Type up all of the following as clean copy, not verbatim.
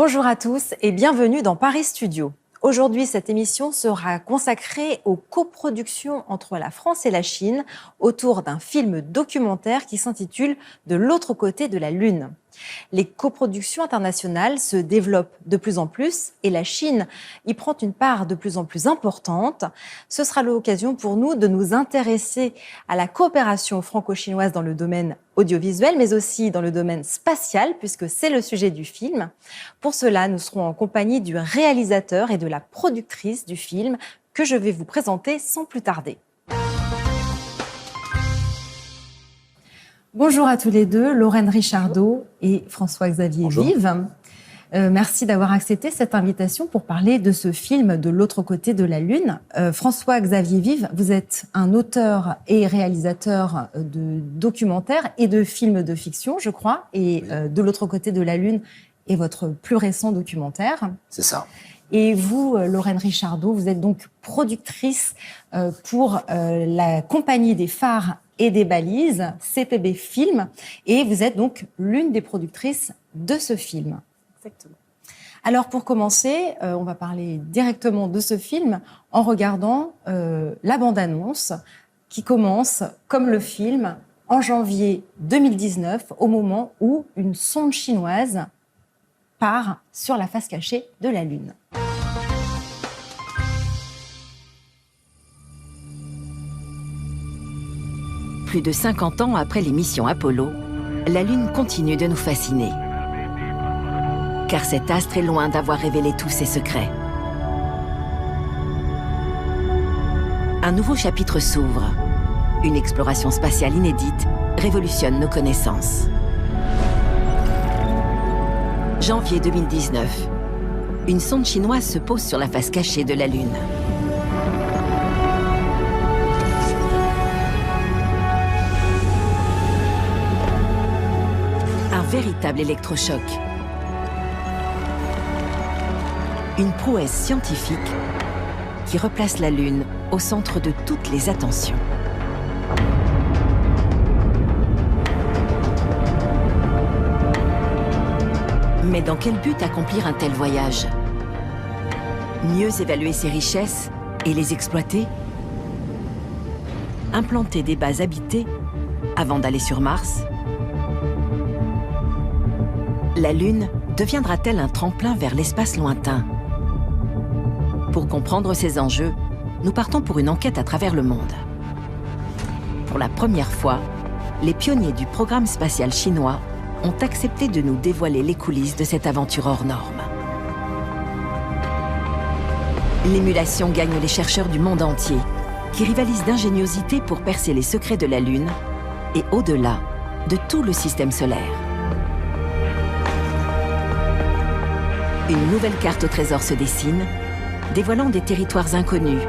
Bonjour à tous et bienvenue dans Paris Studio. Aujourd'hui, cette émission sera consacrée aux coproductions entre la France et la Chine autour d'un film documentaire qui s'intitule « De l'autre côté de la Lune ». Les coproductions internationales se développent de plus en plus et la Chine y prend une part de plus en plus importante. Ce sera l'occasion pour nous de nous intéresser à la coopération franco-chinoise dans le domaine audiovisuel, mais aussi dans le domaine spatial, puisque c'est le sujet du film. Pour cela, nous serons en compagnie du réalisateur et de la productrice du film que je vais vous présenter sans plus tarder. Bonjour à tous les deux, Lorraine Richardot et François-Xavier Vive. Merci d'avoir accepté cette invitation pour parler de ce film De l'autre côté de la Lune. François-Xavier Vive, vous êtes un auteur et réalisateur de documentaires et de films de fiction, je crois. Et De l'autre côté de la Lune est votre plus récent documentaire. C'est ça. Et vous, Lorraine Richardot, vous êtes donc productrice pour la compagnie des phares et des balises, CPB Film, et vous êtes donc l'une des productrices de ce film. Exactement. Alors pour commencer, on va parler directement de ce film en regardant la bande-annonce qui commence, comme le film, en janvier 2019, au moment où une sonde chinoise part sur la face cachée de la Lune. Plus de 50 ans après les missions Apollo, la Lune continue de nous fasciner. Car cet astre est loin d'avoir révélé tous ses secrets. Un nouveau chapitre s'ouvre. Une exploration spatiale inédite révolutionne nos connaissances. Janvier 2019. Une sonde chinoise se pose sur la face cachée de la Lune. Un véritable électrochoc. Une prouesse scientifique qui replace la Lune au centre de toutes les attentions. Mais dans quel but accomplir un tel voyage? Mieux évaluer ses richesses et les exploiter? Implanter des bases habitées avant d'aller sur Mars? La Lune deviendra-t-elle un tremplin vers l'espace lointain? Pour comprendre ces enjeux, nous partons pour une enquête à travers le monde. Pour la première fois, les pionniers du programme spatial chinois ont accepté de nous dévoiler les coulisses de cette aventure hors norme. L'émulation gagne les chercheurs du monde entier, qui rivalisent d'ingéniosité pour percer les secrets de la Lune et au-delà de tout le système solaire. Une nouvelle carte au trésor se dessine, dévoilant des territoires inconnus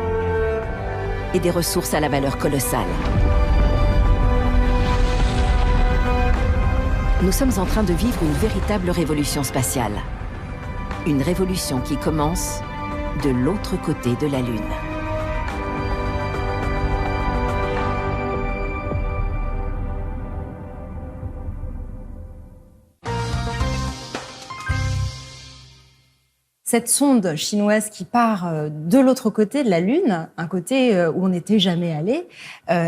et des ressources à la valeur colossale. Nous sommes en train de vivre une véritable révolution spatiale. Une révolution qui commence de l'autre côté de la Lune. Cette sonde chinoise qui part de l'autre côté de la Lune, un côté où on n'était jamais allé,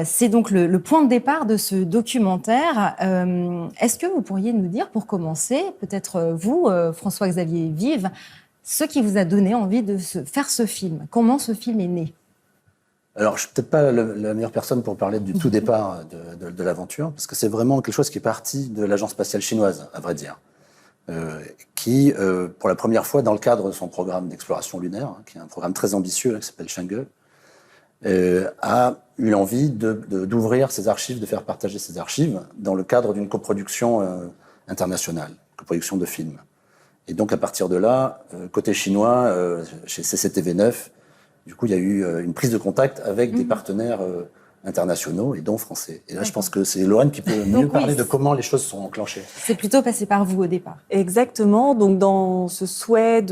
c'est donc le point de départ de ce documentaire. Est-ce que vous pourriez nous dire, pour commencer, peut-être vous, François-Xavier Vive, ce qui vous a donné envie de faire ce film? Comment ce film est né? Alors, je ne suis peut-être pas la meilleure personne pour parler du tout départ de l'aventure, parce que c'est vraiment quelque chose qui est parti de l'agence spatiale chinoise, à vrai dire. Qui, pour la première fois, dans le cadre de son programme d'exploration lunaire, qui est un programme très ambitieux, qui s'appelle Chang'e, a eu l'envie d'ouvrir ses archives, de faire partager ses archives dans le cadre d'une coproduction internationale, coproduction de films. Et donc, à partir de là, côté chinois, chez CCTV9, du coup, il y a eu une prise de contact avec des partenaires internationaux et dont français. Et là, je pense que c'est Lorraine qui peut mieux parler de comment les choses sont enclenchées. C'est plutôt passé par vous au départ. Exactement. Donc, dans ce souhait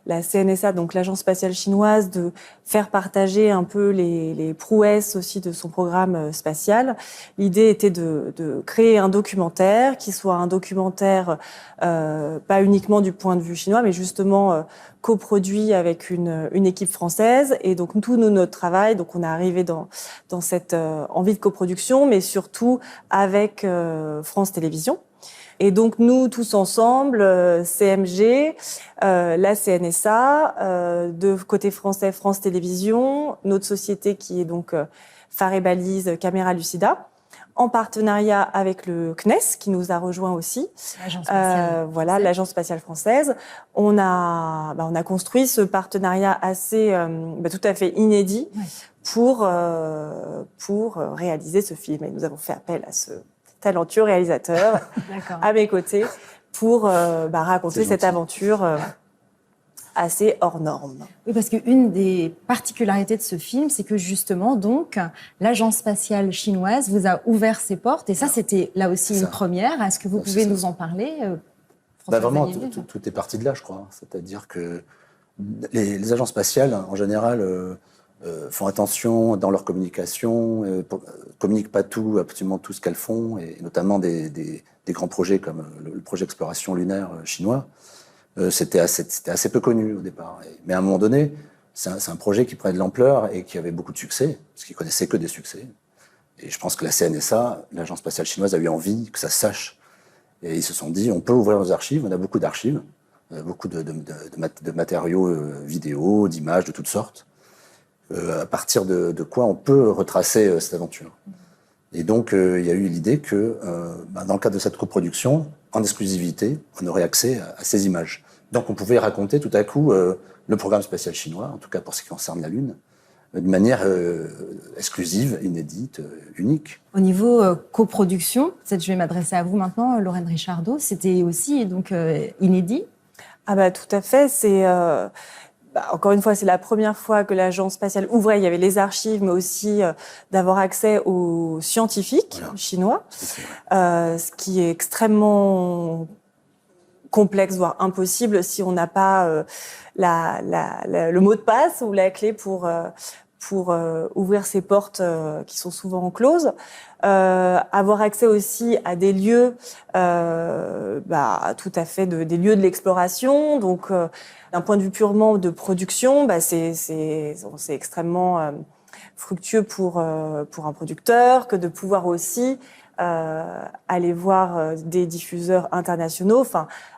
la CNSA, donc l'Agence spatiale chinoise, de faire partager un peu les prouesses aussi de son programme spatial. L'idée était de créer un documentaire qui soit un documentaire pas uniquement du point de vue chinois, mais justement coproduit avec une équipe française. Et donc tout notre travail, donc on est arrivé dans cette envie de coproduction, mais surtout avec France Télévisions. Et donc nous tous ensemble, CMG, la CNSA, de côté français France Télévisions, notre société qui est donc Phare et Balise Caméra Lucida, en partenariat avec le CNES qui nous a rejoint aussi, l'Agence spatiale française. On a construit ce partenariat assez tout à fait inédit pour réaliser ce film. Et nous avons fait appel à ce talentueux réalisateur à mes côtés pour raconter cette aventure assez hors norme. Oui, parce qu'une des particularités de ce film, c'est que justement, donc, l'Agence spatiale chinoise vous a ouvert ses portes, et ça, c'était là aussi une première. Est-ce que vous pouvez nous en parler, vraiment, tout est parti de là, je crois. C'est-à-dire que les agences spatiales, en général, font attention dans leur communication, communiquent pas absolument tout ce qu'elles font, et notamment des grands projets comme le projet exploration lunaire chinois. C'était assez peu connu au départ. Mais à un moment donné, c'est un projet qui prenait de l'ampleur et qui avait beaucoup de succès, parce qu'ils connaissaient que des succès. Et je pense que la CNSA, l'Agence spatiale chinoise, a eu envie que ça se sache. Et ils se sont dit, on peut ouvrir nos archives, on a beaucoup d'archives, beaucoup de matériaux vidéo, d'images de toutes sortes. À partir de quoi on peut retracer cette aventure. Et donc, il y a eu l'idée que, dans le cadre de cette coproduction, en exclusivité, on aurait accès à ces images. Donc, on pouvait raconter tout à coup le programme spatial chinois, en tout cas pour ce qui concerne la Lune, de manière exclusive, inédite, unique. Au niveau coproduction, je vais m'adresser à vous maintenant, Lorraine Richardot, c'était aussi donc inédit? Tout à fait, c'est... encore une fois, c'est la première fois que l'Agence spatiale ouvrait. Il y avait les archives, mais aussi d'avoir accès aux scientifiques chinois, ce qui est extrêmement complexe, voire impossible, si on n'a pas le mot de passe ou la clé pour ouvrir ces portes qui sont souvent closes. Avoir accès aussi à des lieux, tout à fait des lieux de l'exploration. Donc, d'un point de vue purement de production, c'est extrêmement fructueux pour un producteur que de pouvoir aussi aller voir des diffuseurs internationaux,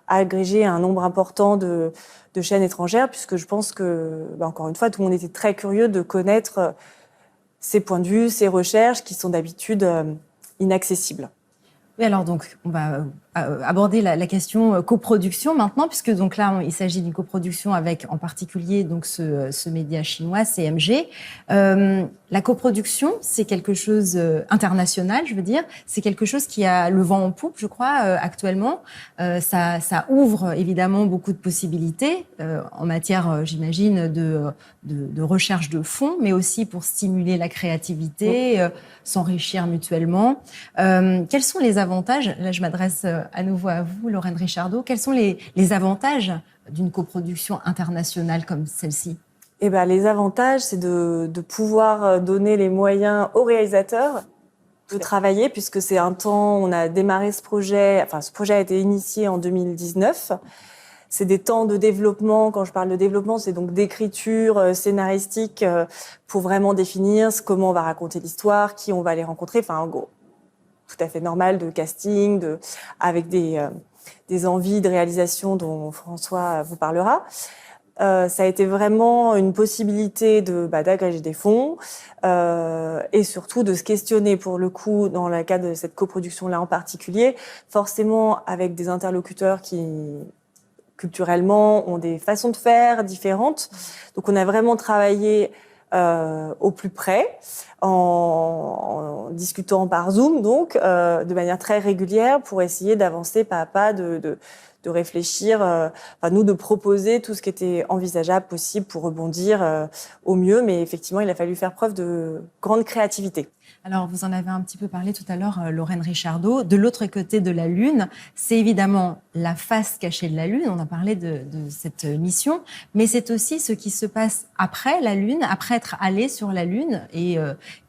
agréger un nombre important de chaînes étrangères, puisque je pense que, encore une fois, tout le monde était très curieux de connaître ces points de vue, ces recherches qui sont d'habitude inaccessibles. Oui, alors donc, on va aborder la question coproduction maintenant, puisque donc là, il s'agit d'une coproduction avec en particulier donc ce média chinois, CMG. La coproduction, c'est quelque chose international, je veux dire. C'est quelque chose qui a le vent en poupe, je crois, actuellement. Ça ouvre évidemment beaucoup de possibilités en matière, j'imagine, de recherche de fonds, mais aussi pour stimuler la créativité, s'enrichir mutuellement. Quels sont les avantages? Là, je m'adresse à nouveau à vous, Lorraine Richardot. Quels sont les avantages d'une coproduction internationale comme celle-ci? Les avantages, c'est de pouvoir donner les moyens aux réalisateurs de travailler, puisque c'est un temps, on a démarré ce projet a été initié en 2019. C'est des temps de développement. Quand je parle de développement, c'est donc d'écriture scénaristique pour vraiment définir comment on va raconter l'histoire, qui on va aller rencontrer. En gros, tout à fait normal de casting, avec des envies de réalisation dont François vous parlera. Ça a été vraiment une possibilité d'agréger des fonds et surtout de se questionner pour le coup dans le cadre de cette coproduction-là en particulier, forcément avec des interlocuteurs qui culturellement ont des façons de faire différentes. Donc on a vraiment travaillé au plus près, en discutant par Zoom, donc de manière très régulière pour essayer d'avancer pas à pas, de réfléchir, nous de proposer tout ce qui était envisageable, possible pour rebondir au mieux. Mais effectivement, il a fallu faire preuve de grande créativité. Alors, vous en avez un petit peu parlé tout à l'heure, Lorraine Richardot. De l'autre côté de la Lune, c'est évidemment la face cachée de la Lune. On a parlé de cette mission, mais c'est aussi ce qui se passe après la Lune, après être allé sur la Lune et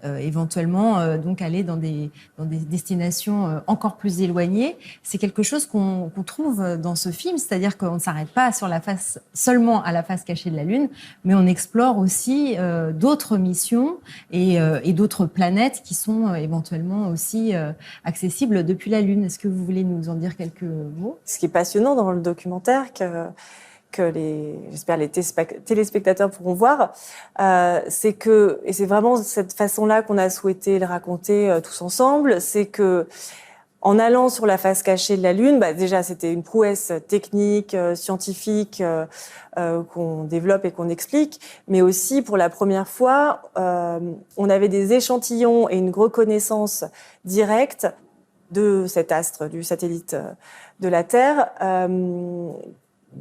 éventuellement donc aller dans des destinations encore plus éloignées. C'est quelque chose qu'on trouve dans ce film, c'est-à-dire qu'on ne s'arrête pas seulement à la face cachée de la Lune, mais on explore aussi d'autres missions et d'autres planètes qui sont éventuellement aussi accessibles depuis la Lune. Est-ce que vous voulez nous en dire quelques mots ? Ce qui est passionnant dans le documentaire, j'espère les téléspectateurs pourront voir, c'est que, et c'est vraiment cette façon-là qu'on a souhaité le raconter tous ensemble, c'est que en allant sur la face cachée de la Lune, déjà c'était une prouesse technique, scientifique qu'on développe et qu'on explique, mais aussi pour la première fois, on avait des échantillons et une reconnaissance directe de cet astre, du satellite de la Terre,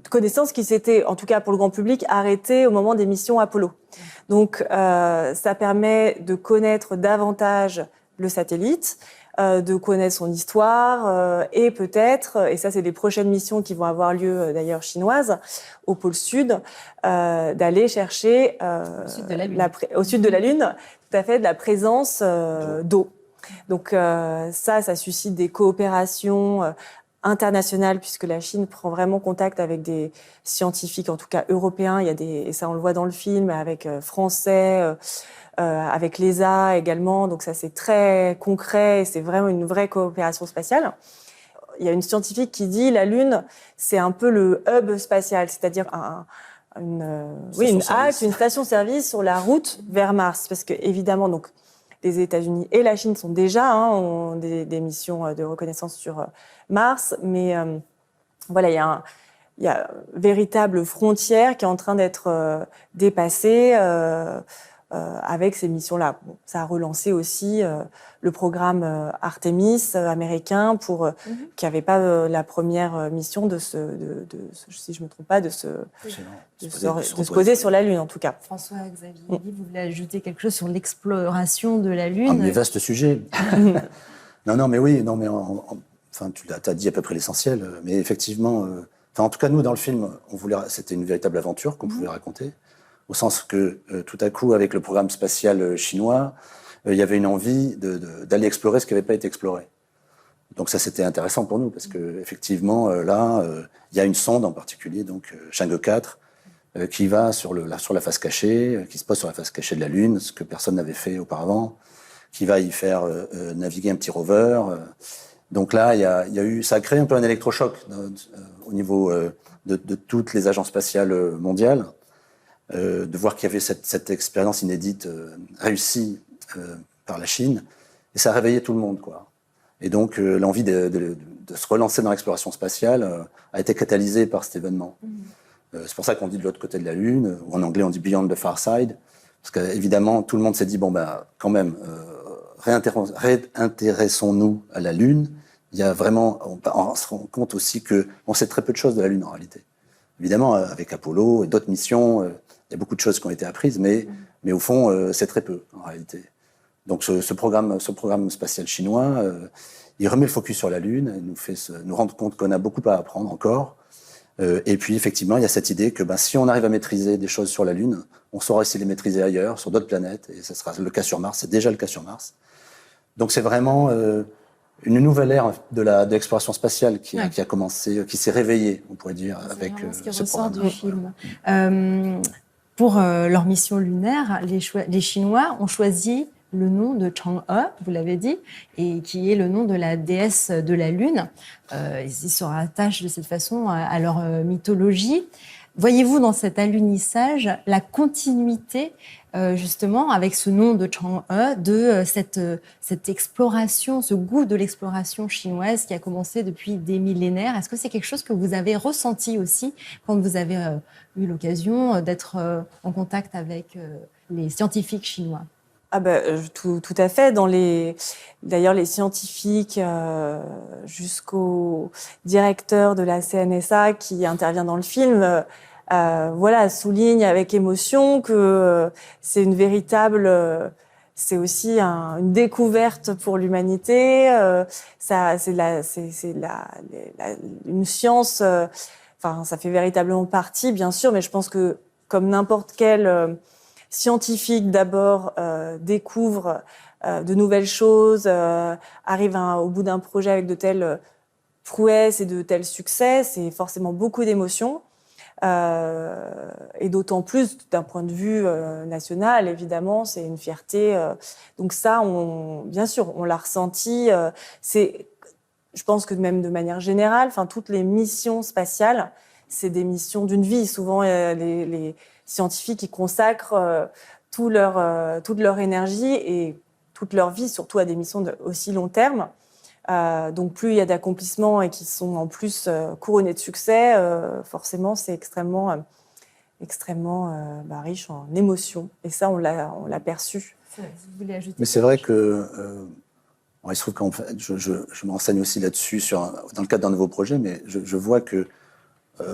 connaissance qui s'était, en tout cas pour le grand public, arrêtée au moment des missions Apollo. Donc ça permet de connaître davantage le satellite, de connaître son histoire et peut-être, et ça c'est les prochaines missions qui vont avoir lieu d'ailleurs chinoises, au pôle Sud, d'aller chercher au sud de la Lune, tout à fait, de la présence d'eau. Donc ça suscite des coopérations internationales puisque la Chine prend vraiment contact avec des scientifiques, en tout cas européens. Il y a et ça on le voit dans le film, avec français, avec l'ESA également. Donc ça c'est très concret et c'est vraiment une vraie coopération spatiale. Il y a une scientifique qui dit la Lune c'est un peu le hub spatial, c'est-à-dire une station-service sur la route vers Mars, parce que évidemment donc les États-Unis et la Chine sont déjà ont des missions de reconnaissance sur Mars, mais voilà, il y a une véritable frontière qui est en train d'être dépassée avec ces missions-là. Bon, ça a relancé aussi le programme Artemis américain qui n'avait pas la première mission si je me trompe pas, de se poser sur la Lune en tout cas. François-Xavier, vous voulez ajouter quelque chose sur l'exploration de la Lune ? Mais vaste sujet. Non, mais oui, enfin, tu as dit à peu près l'essentiel, mais effectivement, en tout cas, nous, dans le film, c'était une véritable aventure qu'on pouvait raconter, au sens que, tout à coup, avec le programme spatial chinois, il y avait une envie d'aller explorer ce qui n'avait pas été exploré. Donc ça, c'était intéressant pour nous, parce que effectivement, là, il y a une sonde en particulier, donc Chang'e 4, qui va sur la face cachée, qui se pose sur la face cachée de la Lune, ce que personne n'avait fait auparavant, qui va y faire naviguer un petit rover. Donc là, ça a créé un peu un électrochoc au niveau de toutes les agences spatiales mondiales, de voir qu'il y avait cette expérience inédite réussie par la Chine, et ça a réveillé tout le monde, quoi. Et donc l'envie de se relancer dans l'exploration spatiale a été catalysée par cet événement. C'est pour ça qu'on dit de l'autre côté de la Lune, ou en anglais on dit Beyond the Far Side, parce qu'évidemment tout le monde s'est dit quand même, réintéressons-nous à la Lune. Il y a vraiment, on se rend compte aussi qu'on sait très peu de choses de la Lune en réalité. Évidemment, avec Apollo et d'autres missions, il y a beaucoup de choses qui ont été apprises, mais au fond, c'est très peu en réalité. Donc ce programme spatial chinois, il remet le focus sur la Lune, il nous fait nous rendre compte qu'on a beaucoup à apprendre encore. Et puis effectivement, il y a cette idée que si on arrive à maîtriser des choses sur la Lune, on saura aussi les maîtriser ailleurs, sur d'autres planètes, et ça sera le cas sur Mars, c'est déjà le cas sur Mars. Donc c'est vraiment une nouvelle ère de l'exploration spatiale qui a commencé, qui s'est réveillée, on pourrait dire, avec ce qui ce ressort programme. du film. Pour leur mission lunaire, les Chinois ont choisi le nom de Chang'e, vous l'avez dit, et qui est le nom de la déesse de la Lune. Ils se rattachent de cette façon à leur mythologie. Voyez-vous dans cet alunissage la continuité, justement, avec ce nom de Chang'e, de cette exploration, ce goût de l'exploration chinoise qui a commencé depuis des millénaires? Est-ce que c'est quelque chose que vous avez ressenti aussi quand vous avez eu l'occasion d'être en contact avec les scientifiques chinois? Tout à fait. D'ailleurs, les scientifiques jusqu'au directeur de la CNSA qui intervient dans le film, souligne avec émotion que c'est une véritable c'est aussi une découverte pour l'humanité. Une science. Ça fait véritablement partie, bien sûr, mais je pense que comme n'importe quel scientifique, d'abord découvre de nouvelles choses, arrive au bout d'un projet avec de telles prouesses et de tels succès, c'est forcément beaucoup d'émotions. Et d'autant plus d'un point de vue national, évidemment, c'est une fierté. Donc ça, bien sûr, on l'a ressenti. Je pense que même de manière générale, toutes les missions spatiales, c'est des missions d'une vie. Souvent, les scientifiques y consacrent toute leur énergie et toute leur vie, surtout à des missions de aussi long terme. Donc plus il y a d'accomplissements et qui sont en plus couronnés de succès, forcément c'est extrêmement riche en émotions. Et ça, on l'a perçu. Vous voulez ajouter? Mais c'est vrai que il se trouve qu'en fait, je me renseigne aussi là-dessus dans le cadre d'un nouveau projet, mais je vois que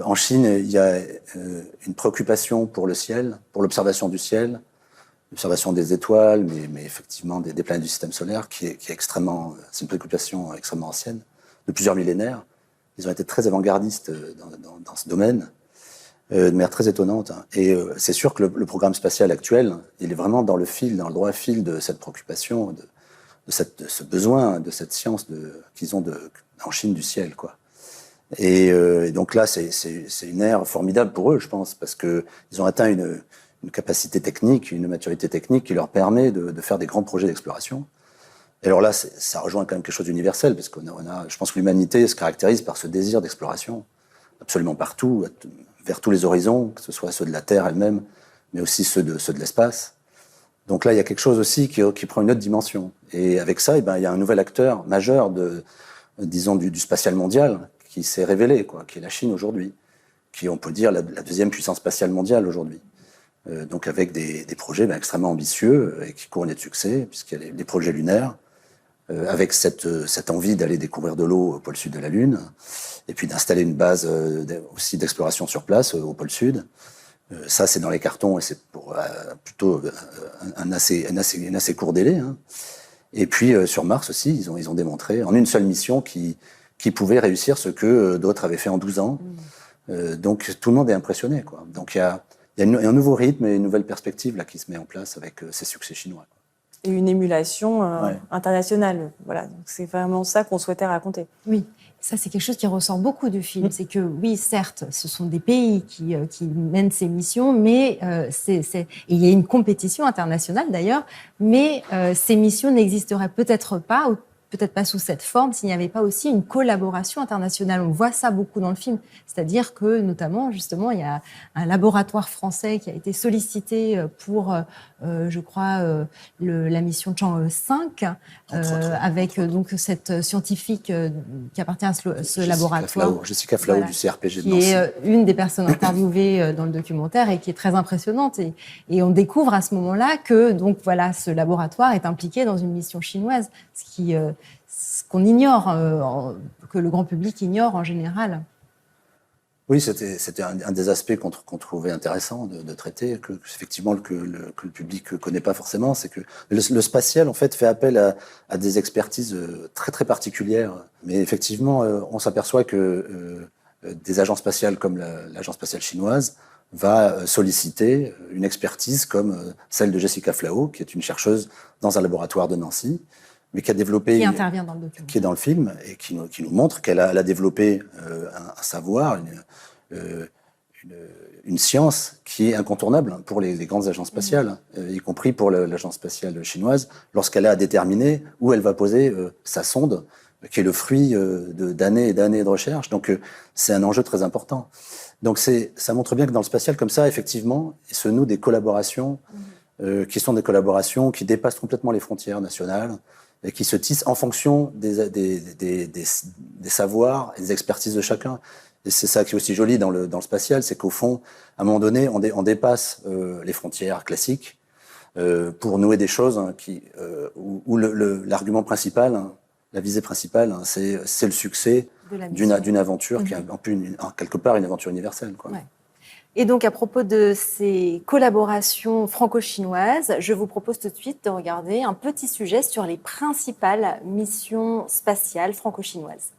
en Chine, il y a une préoccupation pour le ciel, pour l'observation du ciel, l'observation des étoiles, mais effectivement des planètes du système solaire, qui est extrêmement, c'est une préoccupation extrêmement ancienne, de plusieurs millénaires. Ils ont été très avant-gardistes dans ce domaine, de manière très étonnante. Et c'est sûr que le programme spatial actuel, il est vraiment dans le droit fil de cette préoccupation, de ce besoin, de cette science qu'ils ont en Chine du ciel, quoi. Et donc là, c'est une ère formidable pour eux, je pense, parce qu'ils ont atteint une capacité technique, une maturité technique qui leur permet de faire des grands projets d'exploration. Et alors là, ça rejoint quand même quelque chose d'universel, parce je pense que l'humanité se caractérise par ce désir d'exploration, absolument partout, vers tous les horizons, que ce soit ceux de la Terre elle-même, mais aussi ceux de l'espace. Donc là, il y a quelque chose aussi qui prend une autre dimension. Et avec ça, il y a un nouvel acteur majeur disons, du spatial mondial qui s'est révélé, qui est la Chine aujourd'hui, qui, on peut dire, la deuxième puissance spatiale mondiale aujourd'hui. Donc avec des projets extrêmement ambitieux et qui couronnent de succès, puisqu'il y a les projets lunaires, avec cette envie d'aller découvrir de l'eau au pôle sud de la Lune, et puis d'installer une base aussi d'exploration sur place au pôle sud. Ça, c'est dans les cartons et c'est pour plutôt un assez court délai. Hein. Et puis sur Mars aussi, ils ont démontré en une seule mission qu'ils pouvaient réussir ce que d'autres avaient fait en 12 ans. Donc tout le monde est impressionné, quoi. Donc il y a un nouveau rythme et une nouvelle perspective là, qui se met en place avec ces succès chinois. Et une émulation internationale. Voilà. Donc c'est vraiment ça qu'on souhaitait raconter. Oui, ça c'est quelque chose qui ressort beaucoup du film. C'est que oui, certes, ce sont des pays qui mènent ces missions, mais et il y a une compétition internationale d'ailleurs, mais ces missions n'existeraient peut-être pas, ou peut-être pas sous cette forme, s'il n'y avait pas aussi une collaboration internationale. On voit ça beaucoup dans le film. C'est-à-dire que, notamment, justement, il y a un laboratoire français qui a été sollicité pour, je crois, la mission Chang'e 5, avec donc cette scientifique qui appartient à ce laboratoire. Jessica Flao, du CRPG de Nancy. Qui est une des personnes interviewées dans le documentaire et qui est très impressionnante. Et on découvre à ce moment-là que, donc, voilà, ce laboratoire est impliqué dans une mission chinoise, ce qu'on ignore, que le grand public ignore en général. Oui, c'était un des aspects qu'on trouvait intéressant de traiter, effectivement que le public ne connaît pas forcément, c'est que le spatial en fait appel à des expertises très très particulières. Mais effectivement, on s'aperçoit que des agences spatiales comme l'agence spatiale chinoise va solliciter une expertise comme celle de Jessica Flao, qui est une chercheuse dans un laboratoire de Nancy, mais qui a développé, qui intervient dans le documentaire, qui est dans le film et qui nous montre qu'elle a développé un savoir, une science qui est incontournable pour les grandes agences spatiales, y compris pour l'agence spatiale chinoise, lorsqu'elle a déterminé où elle va poser sa sonde, qui est le fruit d'années et d'années de recherche. Donc c'est un enjeu très important. Donc ça montre bien que dans le spatial, comme ça, effectivement, il se noue des collaborations qui sont des collaborations qui dépassent complètement les frontières nationales et qui se tissent en fonction des savoirs et des expertises de chacun. Et c'est ça qui est aussi joli dans le spatial, c'est qu'au fond, à un moment donné, on dépasse les frontières classiques pour nouer des choses où l'argument principal, la visée principale, c'est le succès d'une aventure qui est quelque part une aventure universelle, quoi. Ouais. Et donc, à propos de ces collaborations franco-chinoises, je vous propose tout de suite de regarder un petit sujet sur les principales missions spatiales franco-chinoises.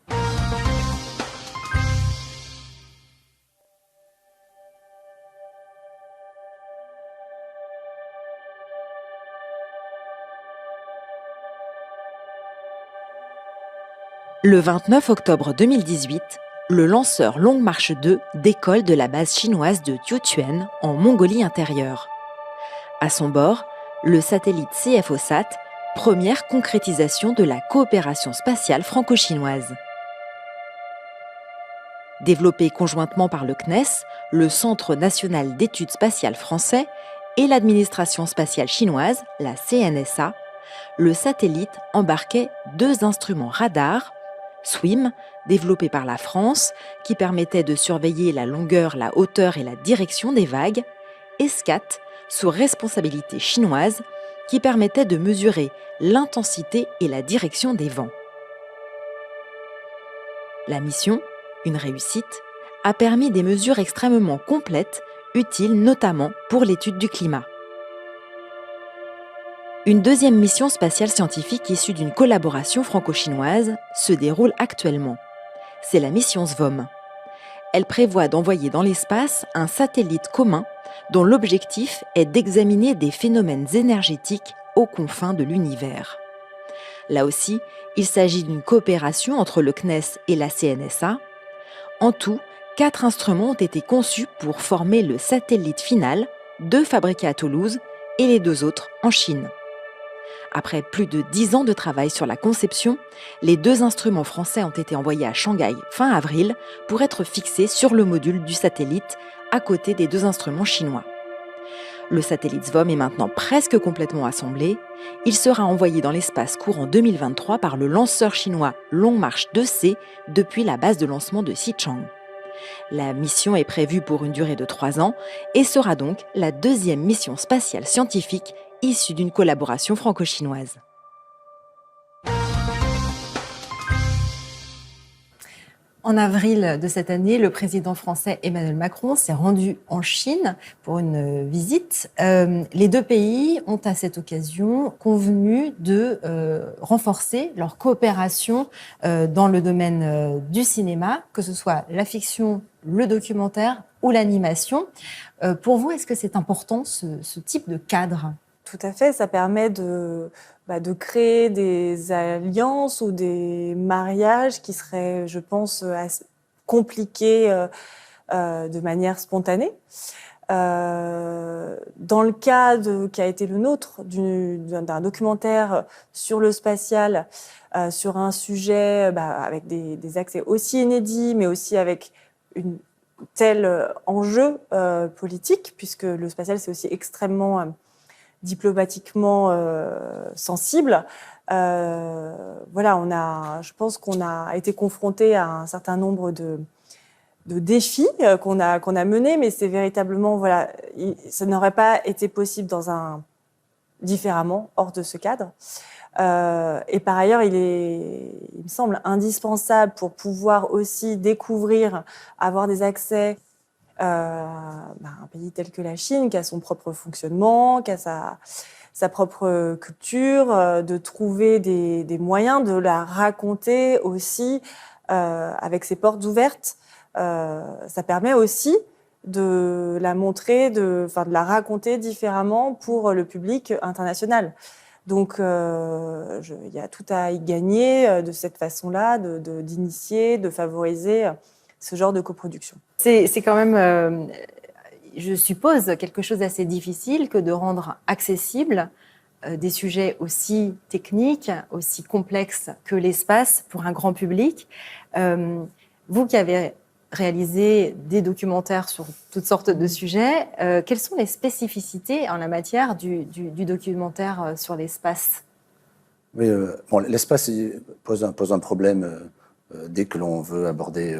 Le 29 octobre 2018, le lanceur Long March 2 décolle de la base chinoise de Jiuquan en Mongolie intérieure. À son bord, le satellite CFOSat, première concrétisation de la coopération spatiale franco-chinoise. Développé conjointement par le CNES, le Centre national d'études spatiales français, et l'administration spatiale chinoise, la CNSA, le satellite embarquait 2 instruments radars, SWIM, développé par la France, qui permettait de surveiller la longueur, la hauteur et la direction des vagues, et SCAT, sous responsabilité chinoise, qui permettait de mesurer l'intensité et la direction des vents. La mission, une réussite, a permis des mesures extrêmement complètes, utiles notamment pour l'étude du climat. Une deuxième mission spatiale scientifique issue d'une collaboration franco-chinoise se déroule actuellement. C'est la mission SVOM. Elle prévoit d'envoyer dans l'espace un satellite commun dont l'objectif est d'examiner des phénomènes énergétiques aux confins de l'univers. Là aussi, il s'agit d'une coopération entre le CNES et la CNSA. En tout, 4 instruments ont été conçus pour former le satellite final, 2 fabriqués à Toulouse et les 2 autres en Chine. Après plus de 10 ans de travail sur la conception, les 2 instruments français ont été envoyés à Shanghai fin avril pour être fixés sur le module du satellite à côté des 2 instruments chinois. Le satellite SVOM est maintenant presque complètement assemblé. Il sera envoyé dans l'espace courant 2023 par le lanceur chinois Long March 2C depuis la base de lancement de Xichang. La mission est prévue pour une durée de 3 ans et sera donc la 2e mission spatiale scientifique issue d'une collaboration franco-chinoise. En avril de cette année, le président français Emmanuel Macron s'est rendu en Chine pour une visite. Les 2 pays ont à cette occasion convenu de renforcer leur coopération dans le domaine du cinéma, que ce soit la fiction, le documentaire ou l'animation. Pour vous, est-ce que c'est important ce type de cadre ? Tout à fait, ça permet de créer des alliances ou des mariages qui seraient, je pense, compliqués de manière spontanée. Dans le cas qui a été le nôtre, d'un documentaire sur le spatial, sur un sujet avec des accès aussi inédits, mais aussi avec une tel enjeu politique, puisque le spatial, c'est aussi extrêmement diplomatiquement sensible. Je pense qu'on a été confronté à un certain nombre de défis qu'on a menés, mais c'est véritablement, ça n'aurait pas été possible différemment, hors de ce cadre. Et par ailleurs, il me semble indispensable pour pouvoir aussi découvrir, avoir des accès un pays tel que la Chine, qui a son propre fonctionnement, qui a sa propre culture, de trouver des moyens de la raconter aussi avec ses portes ouvertes. Ça permet aussi de la montrer, de la raconter différemment pour le public international. Donc, il y a tout à y gagner de cette façon-là, d'initier, de favoriser ce genre de coproduction. C'est quand même, je suppose, quelque chose d'assez difficile que de rendre accessible des sujets aussi techniques, aussi complexes que l'espace pour un grand public. Vous qui avez réalisé des documentaires sur toutes sortes de sujets, quelles sont les spécificités en la matière du documentaire sur l'espace ? Oui, l'espace pose un problème dès que l'on veut aborder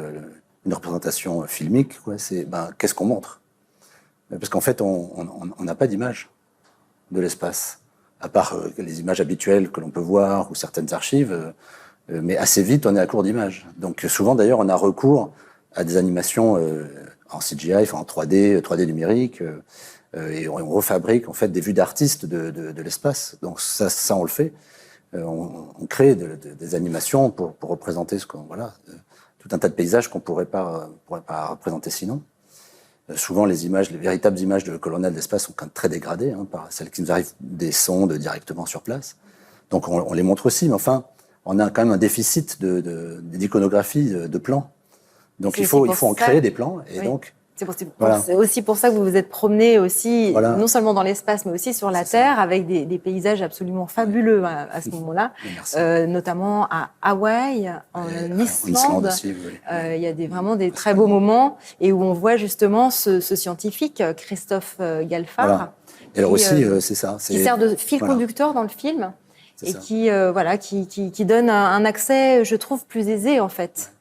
une représentation filmique, c'est qu'est-ce qu'on montre ? Parce qu'en fait, on n'a pas d'image de l'espace, à part les images habituelles que l'on peut voir ou certaines archives, mais assez vite, on est à court d'images. Donc souvent, d'ailleurs, on a recours à des animations en CGI, enfin en 3D numérique, et on refabrique en fait des vues d'artistes de l'espace. Donc ça on le fait. On crée des animations pour représenter tout un tas de paysages qu'on pourrait pas représenter sinon. Souvent, les véritables images de colonel d'espace sont quand même très dégradées par celles qui nous arrivent des sondes directement sur place. Donc, on les montre aussi, mais enfin, on a quand même un déficit d'iconographie, de plans. Donc, il faut en créer des plans. Et donc, c'est aussi pour ça que vous vous êtes promené aussi, Voilà. non seulement dans l'espace, mais aussi sur la Terre, avec des paysages absolument fabuleux à ce moment-là, notamment à Hawaï, en Islande. Aussi, oui. Il y a vraiment des très beaux moments, et où on voit justement ce scientifique, Christophe Galfard, Voilà. Et alors aussi, c'est ça. qui sert de fil conducteur dans le film, et qui donne un accès, je trouve, plus aisé, en fait.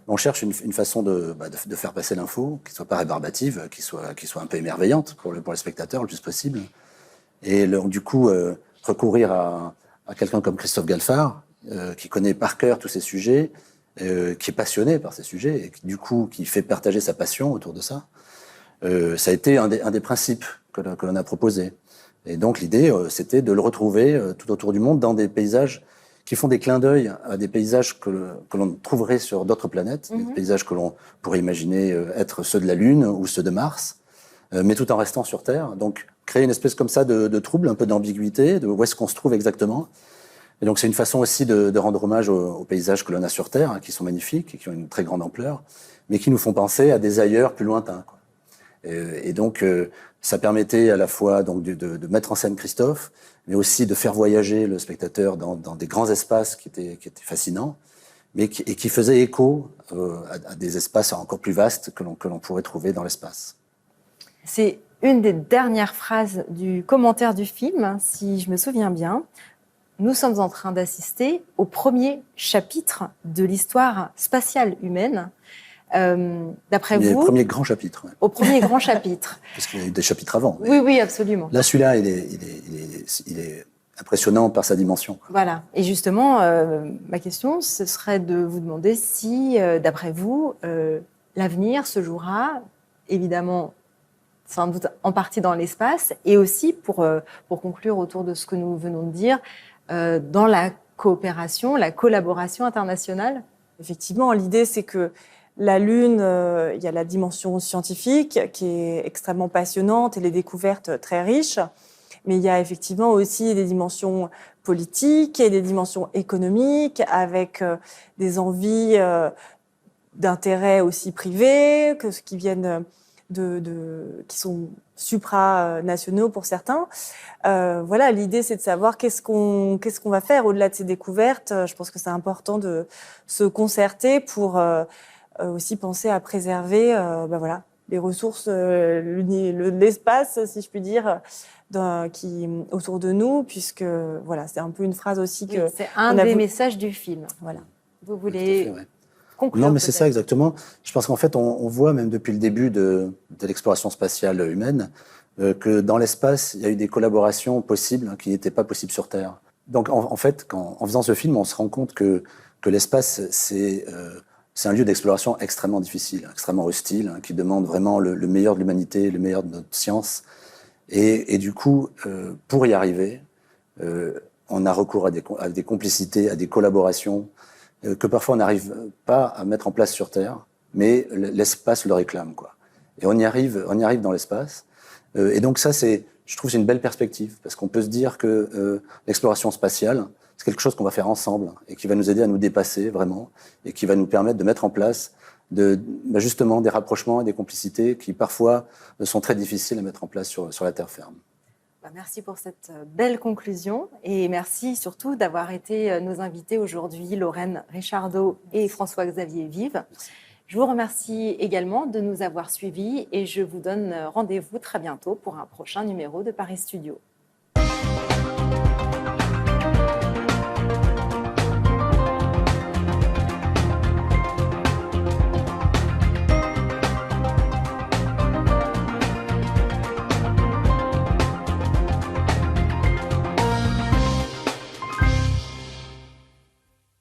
On cherche une façon de faire passer l'info qui soit pas rébarbative, qui soit un peu émerveillante pour le spectateur le plus possible. Et du coup, recourir à quelqu'un comme Christophe Galfard, qui connaît par cœur tous ces sujets, qui est passionné par ces sujets, et qui fait partager sa passion autour de ça. Ça a été un des principes que l'on a proposé. Et donc l'idée, c'était de le retrouver tout autour du monde dans des paysages qui font des clins d'œil à des paysages que l'on trouverait sur d'autres planètes, des paysages que l'on pourrait imaginer être ceux de la Lune ou ceux de Mars, mais tout en restant sur Terre. Donc, créer une espèce comme ça de trouble, un peu d'ambiguïté, de où est-ce qu'on se trouve exactement. Et donc, c'est une façon aussi de rendre hommage aux paysages que l'on a sur Terre, qui sont magnifiques et qui ont une très grande ampleur, mais qui nous font penser à des ailleurs plus lointains, quoi. Et donc, ça permettait à la fois donc de mettre en scène Christophe, mais aussi de faire voyager le spectateur dans des grands espaces qui étaient fascinants, et qui faisaient écho à des espaces encore plus vastes que l'on pourrait trouver dans l'espace. C'est une des dernières phrases du commentaire du film, si je me souviens bien. Nous sommes en train d'assister au premier chapitre de l'histoire spatiale humaine. D'après vous, le premier grand chapitre. Ouais. Au premier grand chapitre. Parce qu'il y a eu des chapitres avant. Oui, absolument. Là, celui-là, il est impressionnant par sa dimension. Voilà. Et justement, ma question, ce serait de vous demander si, d'après vous, l'avenir se jouera, évidemment, sans doute en partie dans l'espace, et aussi, pour conclure autour de ce que nous venons de dire, dans la coopération, la collaboration internationale. Effectivement, l'idée, c'est que la Lune, il y a la dimension scientifique qui est extrêmement passionnante et les découvertes très riches. Mais il y a effectivement aussi des dimensions politiques et des dimensions économiques avec des envies d'intérêts aussi privés qui viennent qui sont supranationaux pour certains. Voilà, l'idée, c'est de savoir qu'est-ce qu'on va faire au-delà de ces découvertes. Je pense que c'est important de se concerter pour aussi penser à préserver les ressources, l'espace, si je puis dire, qui autour de nous, puisque voilà, c'est un peu une phrase aussi que... Oui, c'est un des messages du film. Voilà. Vous voulez conclure? Non, mais c'est ça exactement. Je pense qu'en fait, on voit même depuis le début de l'exploration spatiale humaine que dans l'espace, il y a eu des collaborations possibles qui n'étaient pas possibles sur Terre. Donc en fait, en faisant ce film, on se rend compte que l'espace, c'est un lieu d'exploration extrêmement difficile, extrêmement hostile, qui demande vraiment le meilleur de l'humanité, le meilleur de notre science. Et du coup, pour y arriver, on a recours à des complicités, à des collaborations que parfois on n'arrive pas à mettre en place sur Terre, mais l'espace le réclame, quoi. Et on y arrive dans l'espace. Et donc ça, je trouve, c'est une belle perspective, parce qu'on peut se dire que l'exploration spatiale, c'est quelque chose qu'on va faire ensemble et qui va nous aider à nous dépasser vraiment et qui va nous permettre de mettre en place justement des rapprochements et des complicités qui parfois sont très difficiles à mettre en place sur la terre ferme. Merci pour cette belle conclusion et merci surtout d'avoir été nos invités aujourd'hui, Lorraine Richardot et François-Xavier Vives. Je vous remercie également de nous avoir suivis et je vous donne rendez-vous très bientôt pour un prochain numéro de Paris Studio.